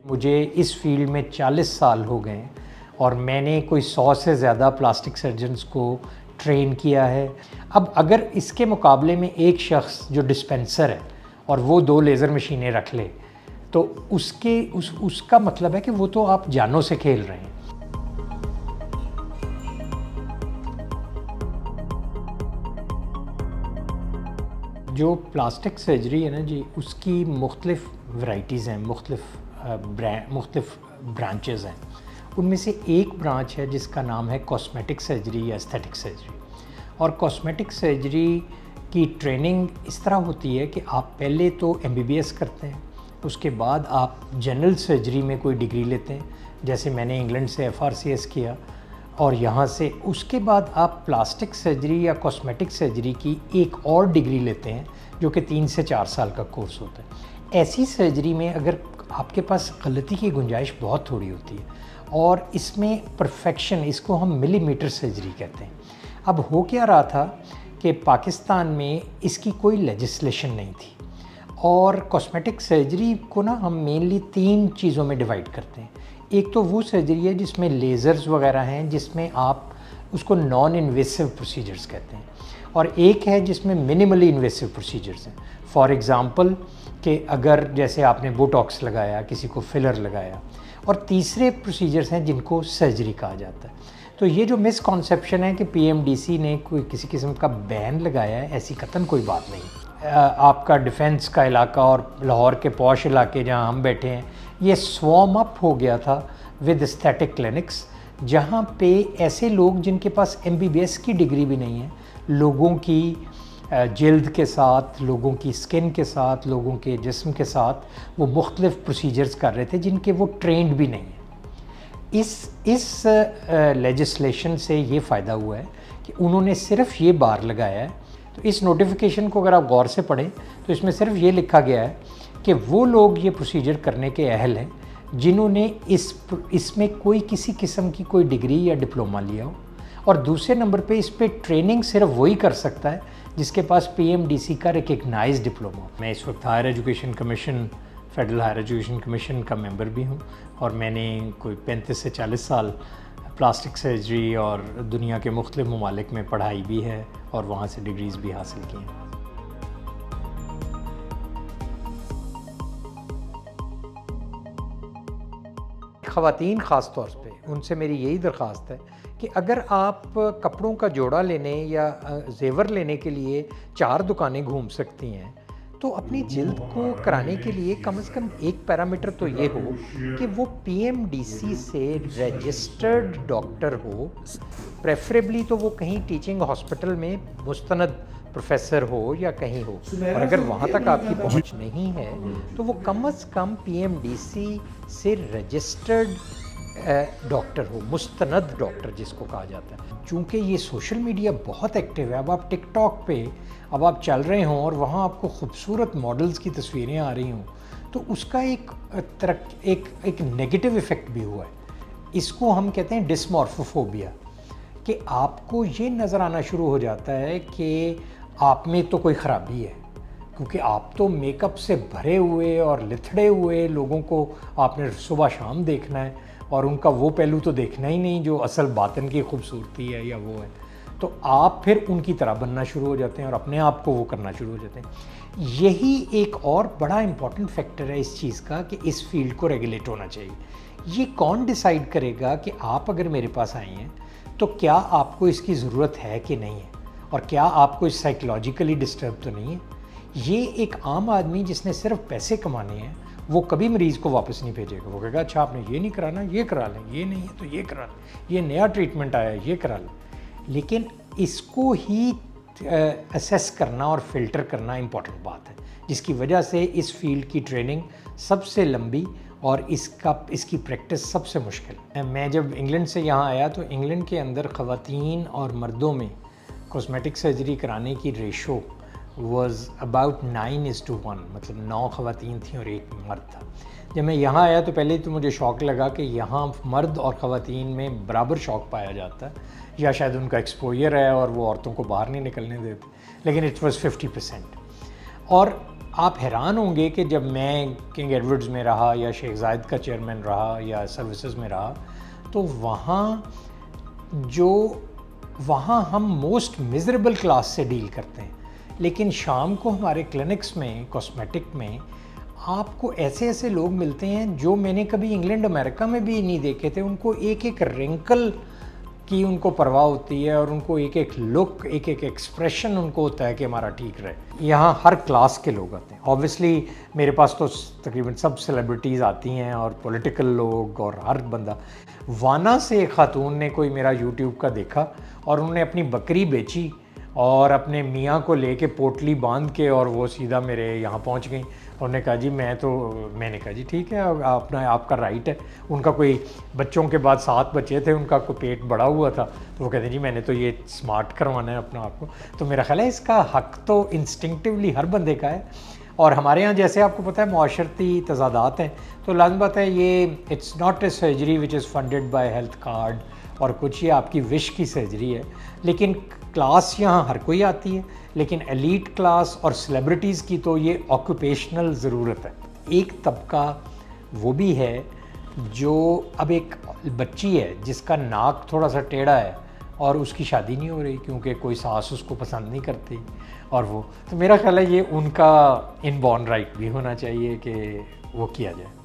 मुझे इस फील्ड में 40 साल हो गए और मैंने कोई 100 से ज़्यादा प्लास्टिक सर्जन्स को ट्रेन किया है। अब अगर इसके मुकाबले में एक शख्स जो डिस्पेंसर है और वो 2 लेज़र मशीनें रख ले तो उसका मतलब है कि वो तो आप जानों से खेल रहे हैं। जो प्लास्टिक सर्जरी है ना जी, उसकी मुख्तलिफ वैराइटीज़ हैं, मुख्तलिफ ब्रांचेस हैं। उनमें से एक ब्रांच है जिसका नाम है कॉस्मेटिक सर्जरी या एस्थेटिक सर्जरी। और कॉस्मेटिक सर्जरी की ट्रेनिंग इस तरह होती है कि आप पहले तो MBBS करते हैं, उसके बाद आप जनरल सर्जरी में कोई डिग्री लेते हैं, जैसे मैंने इंग्लैंड से FRCS किया, और यहाँ से उसके बाद आप प्लास्टिक सर्जरी या कॉस्मेटिक सर्जरी की एक और डिग्री लेते हैं जो कि 3 से 4 साल का कोर्स होता है। ऐसी सर्जरी में अगर आपके पास गलती की गुंजाइश बहुत थोड़ी होती है और इसमें परफेक्शन, इसको हम मिलीमीटर सर्जरी कहते हैं। अब हो क्या रहा था कि पाकिस्तान में इसकी कोई लेजिस्लेशन नहीं थी और कॉस्मेटिक सर्जरी को ना हम मेनली 3 चीज़ों में डिवाइड करते हैं। एक तो वो सर्जरी है जिसमें लेज़र्स वगैरह हैं, जिसमें आप उसको नॉन इन्वेसिव प्रोसीजर्स कहते हैं, और एक है जिसमें मिनिमली इन्वेसिव प्रोसीजर्स हैं। फॉर एग्ज़ाम्पल कि अगर जैसे आपने बोटॉक्स लगाया, किसी को फिलर लगाया, और तीसरे प्रोसीजर्स हैं जिनको सर्जरी कहा जाता है। तो ये जो मिसकॉन्सेप्शन है कि PMDC ने कोई किसी किस्म का बैन लगाया है, ऐसी कतन कोई बात नहीं। आपका डिफेंस का इलाका और लाहौर के पॉश इलाके जहाँ हम बैठे हैं, ये स्वॉर्म अप हो गया था विद एस्थेटिक क्लिनिक्स, जहाँ पे ऐसे लोग जिनके पास MBBS की डिग्री भी नहीं है, लोगों की जल्द के साथ, लोगों की स्किन के साथ, लोगों के जिस्म के साथ वो मुख्तलिफ प्रोसीजर्स कर रहे थे जिनके वो ट्रेंड भी नहीं है। इस लेजिस्लेशन से ये फ़ायदा हुआ है कि उन्होंने सिर्फ ये बार लगाया है। तो इस नोटिफिकेशन को अगर आप गौर से पढ़ें तो इसमें सिर्फ ये लिखा गया है कि वो लोग ये प्रोसीजर करने के अहल हैं जिन्होंने इसमें कोई किसी किस्म की कोई डिग्री या डिप्लोमा लिया हो, और दूसरे नंबर पे इस पे ट्रेनिंग सिर्फ वही कर सकता है जिसके पास PMDC का रिकग्नाइज डिप्लोमा हो। मैं इस वक्त higher education commission, federal higher education commission का मेंबर भी हूँ, और मैंने कोई 35 से 40 साल प्लास्टिक सर्जरी और दुनिया के मुख्तलिफ ममालिक में पढ़ाई भी है और वहाँ से डिग्रीज़ भी हासिल की हैं। ख़वातीन ख़ास तौर पे उनसे मेरी यही दरख्वास्त है कि अगर आप कपड़ों का जोड़ा लेने या जेवर लेने के लिए 4 दुकानें घूम सकती हैं, तो अपनी जिल्द को कराने के लिए कम से कम एक पैरामीटर तो ये हो कि वो PMDC से रजिस्टर्ड डॉक्टर हो, प्रेफरेबली तो वो कहीं टीचिंग हॉस्पिटल में मुस्तनद प्रोफेसर हो या कहीं हो, और अगर वहाँ तक आपकी पहुँच नहीं है तो वो कम से कम PMDC से रजिस्टर्ड डॉक्टर हो, मुस्तनद डॉक्टर जिसको कहा जाता है। चूँकि ये सोशल मीडिया बहुत एक्टिव है, अब आप टिकटॉक पे अब आप चल रहे हों और वहाँ आपको खूबसूरत मॉडल्स की तस्वीरें आ रही हों, तो उसका एक नेगेटिव इफ़ेक्ट भी हुआ है। इसको हम कहते हैं डिस्मॉर्फोफोबिया, कि आपको ये नज़र आना शुरू हो जाता है कि आप में तो कोई ख़राबी है, क्योंकि आप तो मेकअप से भरे हुए और लिथड़े हुए लोगों को आपने सुबह शाम देखना है और उनका वो पहलू तो देखना ही नहीं जो असल बातन की खूबसूरती है या वो है। तो आप फिर उनकी तरह बनना शुरू हो जाते हैं और अपने आप को वो करना शुरू हो जाते हैं। यही एक और बड़ा इम्पॉर्टेंट फैक्टर है इस चीज़ का कि इस फील्ड को रेगुलेट होना चाहिए। ये कौन डिसाइड करेगा कि आप अगर मेरे पास आई हैं तो क्या आपको इसकी ज़रूरत है कि नहीं है, और क्या आपको इस साइकोलॉजिकली डिस्टर्ब तो नहीं है। ये एक आम आदमी जिसने सिर्फ पैसे कमाने हैं, वो कभी मरीज़ को वापस नहीं भेजेगा। वो कहेगा अच्छा आपने ये नहीं कराना, ये करा लें, ये नहीं है तो ये करा लें, ये नया ट्रीटमेंट आया है ये करा लें। लेकिन इसको ही असेस करना और फ़िल्टर करना इम्पॉर्टेंट बात है, जिसकी वजह से इस फील्ड की ट्रेनिंग सबसे लंबी और इसकी प्रैक्टिस सबसे मुश्किल। मैं जब इंग्लैंड से यहाँ आया तो इंग्लैंड के अंदर ख़वातीन और मर्दों में कॉस्मेटिक सर्जरी कराने की रेशो वाज अबाउट 9:1, मतलब 9 ख़वातीन थी और 1 मर्द था। जब मैं यहाँ आया तो पहले तो मुझे शौक़ लगा कि यहाँ मर्द और ख़वातीन में बराबर शौक़ पाया जाता है, या शायद उनका एक्सपोजर है और वो औरतों को बाहर नहीं निकलने देते, लेकिन इट वाज 50%। और आप हैरान होंगे कि जब मैं किंग एडवर्ड्स में रहा या शेख ज़ायद का चेयरमैन रहा या सर्विसेज में रहा, तो वहाँ हम मोस्ट मिज़रेबल क्लास से डील करते हैं। लेकिन शाम को हमारे क्लिनिक्स में, कॉस्मेटिक में, आपको ऐसे ऐसे लोग मिलते हैं जो मैंने कभी इंग्लैंड अमेरिका में भी नहीं देखे थे। उनको एक एक रिंकल की उनको परवाह होती है और उनको एक एक लुक, एक एक एक्सप्रेशन उनको होता है कि हमारा ठीक रहे। यहाँ हर क्लास के लोग आते हैं। ऑब्वियसली मेरे पास तो तकरीबन सब सेलिब्रिटीज़ आती हैं और पॉलिटिकल लोग और हर बंदा। वाना से एक खातून ने कोई मेरा यूट्यूब का देखा और उन्होंने अपनी बकरी बेची और अपने मियाँ को लेके पोटली बांध के और वो सीधा मेरे यहाँ पहुँच गई। उन्होंने कहा जी मैंने कहा जी ठीक है, आपका राइट है। उनका कोई बच्चों के बाद 7 बच्चे थे, उनका कोई पेट बड़ा हुआ था, तो वो कहते जी मैंने तो ये स्मार्ट करवाना है अपना आप को। तो मेरा ख्याल है इसका हक तो इंस्टिंक्टिवली हर बंदे का है। और हमारे यहाँ जैसे आपको पता है मुआशरती तज़ादात हैं, तो लाज़िम बात है ये it's not a surgery which is funded by health card और कुछ, ये आपकी विश की सर्जरी है। लेकिन क्लास यहाँ हर कोई आती है, लेकिन एलीट क्लास और सेलिब्रिटीज़ की तो ये ऑक्यूपेशनल ज़रूरत है। एक तबका वो भी है जो, अब एक बच्ची है जिसका नाक थोड़ा सा टेढ़ा है और उसकी शादी नहीं हो रही क्योंकि कोई सास उसको पसंद नहीं करती, और वो, तो मेरा ख्याल है ये उनका इनबॉर्न राइट भी होना चाहिए कि वो किया जाए।